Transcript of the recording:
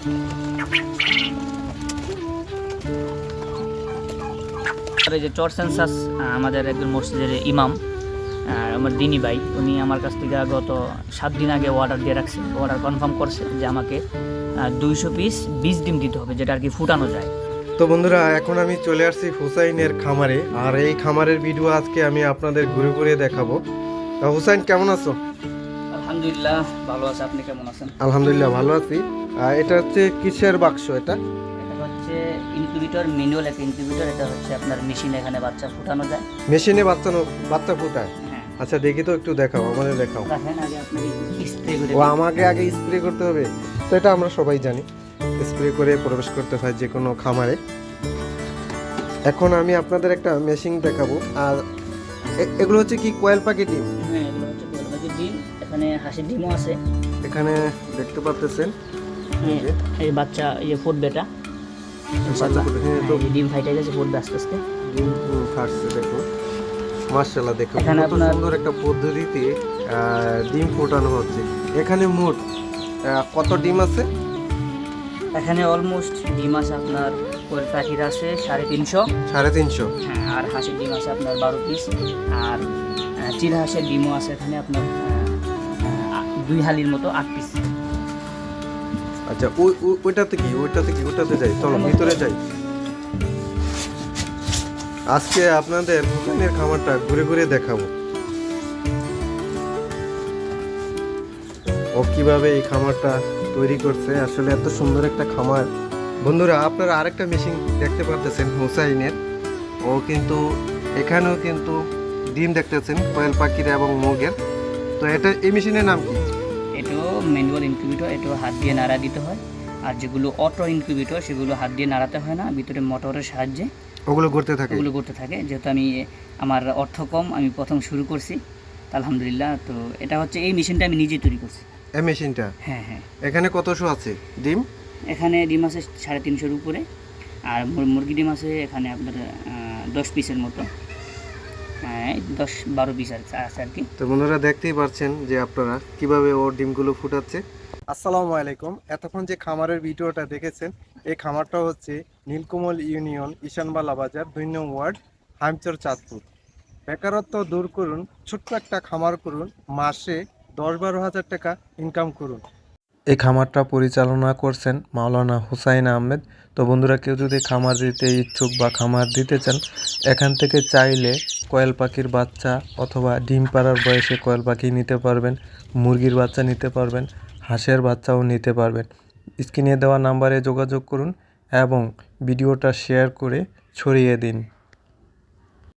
এই যে চর সেন্সাস আমাদের একজন মসজিদের ইমাম আমার দিনী ভাই, উনি আমার কাছ থেকে গত 7 দিন আগে অর্ডার দিয়ে রাখছে। অর্ডার কনফার্ম করছে যে আমাকে 200 পিস বীজ ডিম দিতে হবে, যেটা আর কি ফুটানো যায়। তো বন্ধুরা, এখন আমি চলে আসছি হুসাইনের খামারে, আর এই খামারের ভিডিও আজকে আমি আপনাদের ঘুরে ঘুরে দেখাবো। হুসাইন, কেমন আছো? আলহামদুলিল্লাহ ভালো আছে, আপনি কেমন আছেন? আলহামদুলিল্লাহ ভালো আছি। এটা হচ্ছে কিসের বাক্স? এটা হচ্ছে ইনকিউবেটর, ম্যানুয়াল একটা ইনকিউবেটর। এটা হচ্ছে আপনার মেশিনে এখানে বাচ্চা ফুটানো যায়। মেশিনে বাচ্চা ফুটায়? হ্যাঁ। আচ্ছা, দেখি তো, একটু দেখাও, আমাদের দেখাও। দেখেন, আগে আপনি স্প্রে করে ও, আমাকে আগে স্প্রে করতে হবে? তো এটা আমরা সবাই জানি, স্প্রে করে প্রবেশ করতে হয় যে কোনো খামারে। এখন আমি আপনাদের একটা মেশিন দেখাবো। আর এগুলো হচ্ছে কি, কোয়েল পাখি ডিম? হ্যাঁ, এগুলো হচ্ছে কোয়েল পাখির ডিম। এখানে হাঁসের ডিমও আছে। এখানে দেখতে পাচ্ছেন এই বাচ্চা ফুটবে, এটা ডিম ফাইটে গেছে, ফুটবে আস্তে আস্তে। ডিম ফাটছে, দেখো মাশাআল্লাহ, দেখো এখানে কত আপনার সুন্দর একটা পদ্ধতিতে ডিম ফোটানো হচ্ছে। এখানে মোট কত ডিম আছে? এখানে অলমোস্ট ডিম আছে আপনার, কোয়েল পাখির আছে 350। 350? হ্যাঁ, আর হাঁসের ডিম আছে আপনার 12 পিস। আর চিল হাঁসের ডিমও আছে এখানে আপনার 2 হালির মতো 8 পিস। আচ্ছা, ওইটাতে যাই, চলো ভিতরে যাই। আজকে আপনাদের হুসাইনের খামারটা ঘুরে ঘুরে দেখাবো, ও কিভাবে এই খামারটা তৈরি করছে। আসলে এত সুন্দর একটা খামার। বন্ধুরা, আপনারা আরেকটা মেশিন দেখতে পাচ্ছেন হুসাইনের। ও কিন্তু এখানেও কিন্তু ডিম দেখতেছেন, কোয়েল পাখির এবং মুরগের। তো এই মেশিনের নাম কি? এটাও ম্যানুয়াল ইনকিউবেটর, এটাও হাত দিয়ে নাড়া দিতে হয়। আর যেগুলো অটো ইনকিউবেটর সেগুলো হাত দিয়ে নাড়াতে হয় না, ভিতরে মোটরের সাহায্যে ওগুলো করতে থাকে। যেহেতু আমার অর্থ কম, আমি প্রথম শুরু করছি, আলহামদুলিল্লাহ। তো এটা হচ্ছে, এই মেশিনটা আমি নিজে তৈরি করছি। এই মেশিনটা? হ্যাঁ হ্যাঁ। এখানে কতশো আছে ডিম? এখানে ডিম আছে 350-এর উপরে। আর মুরগি ডিম আছে এখানে আপনার 10 পিসের মতো। হ্যাঁ, 10-12 পিস আছে আর কি। তো বন্ধুরা, দেখতেই পাচ্ছেন যে আপনারা কিভাবে ও ডিমগুলো ফুটাচ্ছে। আসসালামু আলাইকুম। এতক্ষণ যে খামারের ভিডিওটা দেখেছেন, এই খামারটা হচ্ছে নীলকমল ইউনিয়ন, ঈশানবালা বাজার, 2 নং ওয়ার্ড, হামচর, চাঁদপুর। বেকারত্ব দূর করুন, ছোট্ট একটা খামার করুন, মাসে 10-12 হাজার টাকা ইনকাম করুন। এই খামারটা পরিচালনা করছেন মাওলানা হুসাইন আহমেদ। তো বন্ধুরা, কেউ যদি খামার দিতে ইচ্ছুক বা খামার দিতে চান, এখান থেকে চাইলে কোয়েল পাখির বাচ্চা অথবা ডিম পাড়ার বয়সে কোয়েল পাখি নিতে পারবেন, মুরগির বাচ্চা নিতে পারবেন, হাঁসের বাচ্চাও নিতে পারবেন। স্ক্রিনে দেওয়া নাম্বারে যোগাযোগ করুন এবং ভিডিওটা শেয়ার করে ছড়িয়ে দিন।